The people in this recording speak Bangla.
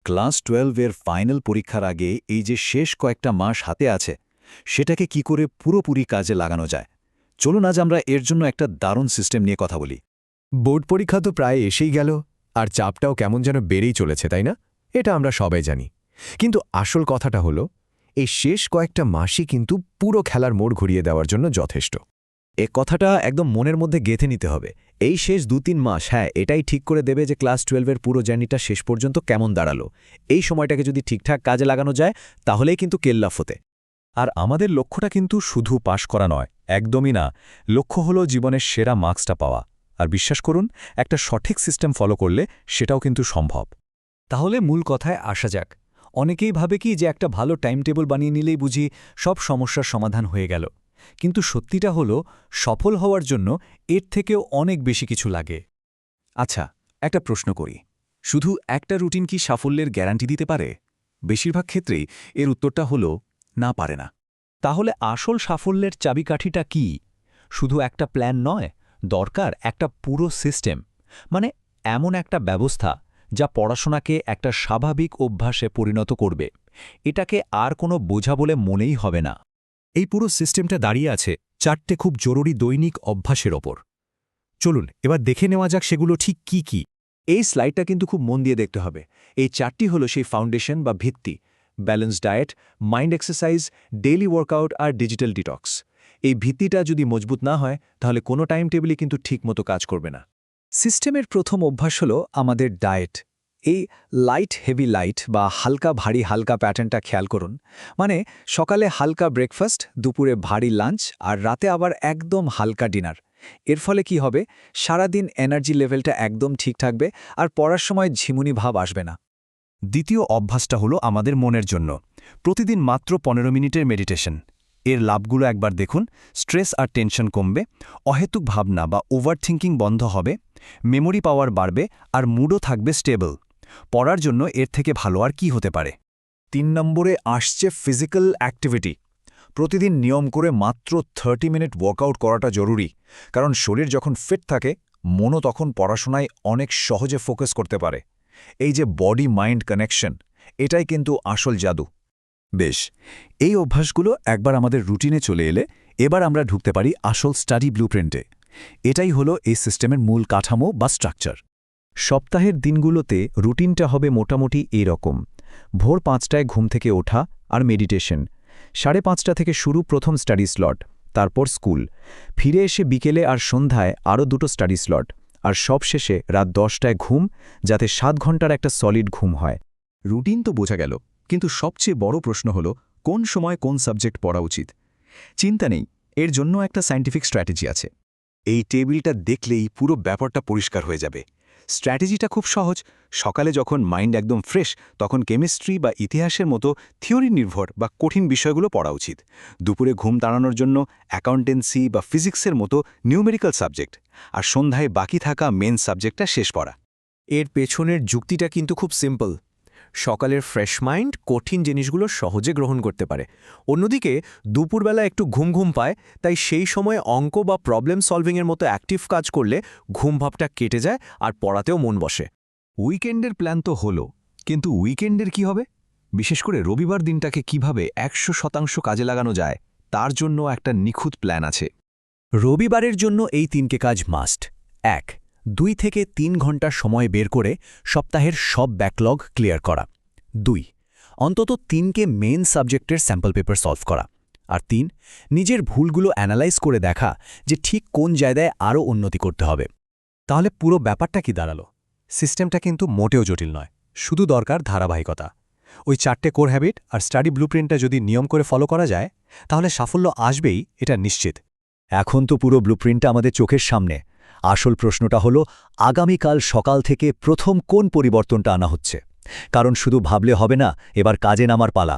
ক্লাস 12 এর ফাইনাল পরীক্ষার আগে এই যে শেষ কয়েকটা মাস হাতে আছে সেটাকে কি করে পুরোপুরি কাজে লাগানো যায় চলুন আজ আমরা এর জন্য একটা দারুণ সিস্টেম নিয়ে কথা বলি। বোর্ড পরীক্ষা তো প্রায় এসেই গেল, আর চাপটাও কেমন যেন বেড়েই চলেছে, তাই না? এটা আমরা সবাই জানি। কিন্তু আসল কথাটা হলো, এই শেষ কয়েকটা মাসই কিন্তু পুরো খেলার মোড় ঘুরিয়ে দেওয়ার জন্য যথেষ্ট। এ কথাটা একদম মনের মধ্যে গেঁথে নিতে হবে। এই শেষ 2-3 মাস এটাই ঠিক করে দেবে যে ক্লাস 12 এর পুরো জার্নিটা শেষ পর্যন্ত কেমন দাঁড়ালো। এই সময়টাকে যদি ঠিকঠাক কাজে লাগানো যায় তাহলেই কিন্তু কেল্লা ফতে। আর আমাদের লক্ষ্যটা কিন্তু শুধু পাশ করা নয়, একদমই না। লক্ষ্য হলো জীবনের সেরা মার্কসটা পাওয়া। আর বিশ্বাস করুন, একটা সঠিক সিস্টেম ফলো করলে সেটাও কিন্তু সম্ভব। তাহলে মূল কথায় আসা যাক। অনেকেই ভাবে কি যে একটা ভালো টাইম টেবিল বানিয়ে নিলেই বুঝি সব সমস্যার সমাধান হয়ে গেল। কিন্তু সত্যিটা হলো, সফল হওয়ার জন্য এর থেকেও অনেক বেশি কিছু লাগে। আচ্ছা, একটা প্রশ্ন করি, শুধু একটা রুটিন কি সাফল্যের গ্যারান্টি দিতে পারে? বেশিরভাগ ক্ষেত্রেই এর উত্তরটা হলো না, পারে না। তাহলে আসল সাফল্যের চাবিকাঠিটা কি? শুধু একটা প্ল্যান নয়, দরকার একটা পুরো সিস্টেম। মানে এমন একটা ব্যবস্থা যা পড়াশোনাকে একটা স্বাভাবিক অভ্যাসে পরিণত করবে। এটাকে আর কোনো বোঝা বলে মনেই হবে না। এই পুরো সিস্টেমটা দাঁড়িয়ে আছে 4টে খুব জরুরি দৈনিক অভ্যাসের ওপর। চলুন এবার দেখে নেওয়া যাক সেগুলো ঠিক কি কি। এই স্লাইডটা কিন্তু খুব মন দিয়ে দেখতে হবে। এই 4টি হলো সেই ফাউন্ডেশন বা ভিত্তি: balance diet, mind exercise, daily workout আর ডিজিটাল ডিটক্স। এই ভিত্তিটা যদি মজবুত না হয় তাহলে কোনো টাইম টেবিলই কিন্তু ঠিকমতো কাজ করবে না। সিস্টেমের প্রথম অভ্যাস হলো আমাদের ডায়েট। এই লাইট হেভি লাইট বা হালকা ভারী হালকা প্যাটার্নটা খেয়াল করুন। মানে সকালে হালকা ব্রেকফাস্ট, দুপুরে ভারী লাঞ্চ আর রাতে আবার একদম হালকা ডিনার। এর ফলে কি হবে? সারাদিন এনার্জি লেভেলটা একদম ঠিক থাকবে আর পড়ার সময় ঝিমুনি ভাব আসবে না। দ্বিতীয় অভ্যাসটা হলো আমাদের মনের জন্য প্রতিদিন মাত্র 15 মিনিটের মেডিটেশন। এর লাভগুলো একবার দেখুন। স্ট্রেস আর টেনশন কমবে, অহেতুক ভাবনা বা ওভারথিঙ্কিং বন্ধ হবে, মেমোরি পাওয়ার বাড়বে আর মুডও থাকবে স্টেবল। পড়ার জন্য এর থেকে ভালো আর কি হতে পারে? 3 নম্বরে আসছে ফিজিক্যাল অ্যাক্টিভিটি। প্রতিদিন নিয়ম করে মাত্র 30 মিনিট ওয়ার্কআউট করাটা জরুরি, কারণ শরীর যখন ফিট থাকে মনও তখন পড়াশোনায় অনেক সহজে ফোকাস করতে পারে। এই যে বডি মাইন্ড কানেকশন, এটাই কিন্তু আসল জাদু। বেশ, এই অভ্যাসগুলো একবার আমাদের রুটিনে চলে এলে এবার আমরা ঢুকতে পারি আসল স্টাডি ব্লুপ্রিন্টে। এটাই হলো এই সিস্টেমের মূল কাঠামো বা স্ট্রাকচার। সপ্তাহের দিনগুলোতে রুটিনটা হবে মোটামুটি এই রকম: ভোর 5টায় ঘুম থেকে ওঠা আর মেডিটেশন, 5:30 থেকে শুরু প্রথম স্টাডি স্লট, তারপর স্কুল, ফিরে এসে বিকেলে আর সন্ধ্যায় আরও 2টো স্টাডি স্লট, আর সবশেষে রাত 10টায় ঘুম, যাতে 7 ঘন্টার একটা সলিড ঘুম হয়। রুটিন তো বোঝা গেল, কিন্তু সবচেয়ে বড় প্রশ্ন হলো কোন সময় কোন সাবজেক্ট পড়া উচিত। চিন্তা নেই, এর জন্য একটা সায়েন্টিফিক স্ট্র্যাটেজি আছে। এই টেবিলটা দেখলেই পুরো ব্যাপারটা পরিষ্কার হয়ে যাবে। স্ট্র্যাটেজিটা খুব সহজ। সকালে যখন মাইন্ড একদম ফ্রেশ, তখন কেমিস্ট্রি বা ইতিহাসের মতো থিওরি নির্ভর বা কঠিন বিষয়গুলো পড়া উচিত। দুপুরে ঘুম তাড়ানোর জন্য অ্যাকাউন্টেন্সি বা ফিজিক্সের মতো নিউমেরিক্যাল সাবজেক্ট, আর সন্ধ্যায় বাকি থাকা মেন সাবজেক্টটা শেষ পড়া। এর পেছনের যুক্তিটা কিন্তু খুব সিম্পল। সকালের ফ্রেশ মাইন্ড কঠিন জিনিসগুলো সহজে গ্রহণ করতে পারে। অন্যদিকে দুপুরবেলা একটু ঘুম পায়, তাই সেই সময়ে অঙ্ক বা প্রবলেম সলভিংয়ের মতো অ্যাক্টিভ কাজ করলে ঘুম ভাবটা কেটে যায় আর পড়াতেও মন বসে। উইকেন্ডের প্ল্যান তো হলো, কিন্তু উইকেন্ডের কি হবে? বিশেষ করে রবিবার দিনটাকে কিভাবে 100% কাজে লাগানো যায়, তার জন্য একটা নিখুঁত প্ল্যান আছে। রবিবারের জন্য এই 3কে কাজ মাস্ট। 1. 2 থেকে 3 ঘন্টা সময় বের করে সপ্তাহের সব ব্যাকলগ ক্লিয়ার করা। 2. অন্তত 3কে মেন সাবজেক্টের স্যাম্পল পেপার সলভ করা। আর 3. নিজের ভুলগুলো অ্যানালাইজ করে দেখা যে ঠিক কোন জায়গায় আরও উন্নতি করতে হবে। তাহলে পুরো ব্যাপারটা কি দাঁড়ালো? সিস্টেমটা কিন্তু মোটেও জটিল নয়, শুধু দরকার ধারাবাহিকতা। ওই 4টে কোর হ্যাবিট আর স্টাডি ব্লুপ্রিন্টটা যদি নিয়ম করে ফলো করা যায় তাহলে সাফল্য আসবেই, এটা নিশ্চিত। এখন তো পুরো ব্লুপ্রিন্টটা আমাদের চোখের সামনে। আসল প্রশ্নটা হলো, আগামীকাল সকাল থেকে প্রথম কোন পরিবর্তনটা আনা হচ্ছে? কারণ শুধু ভাবলে হবে না, এবার কাজে নামার পালা।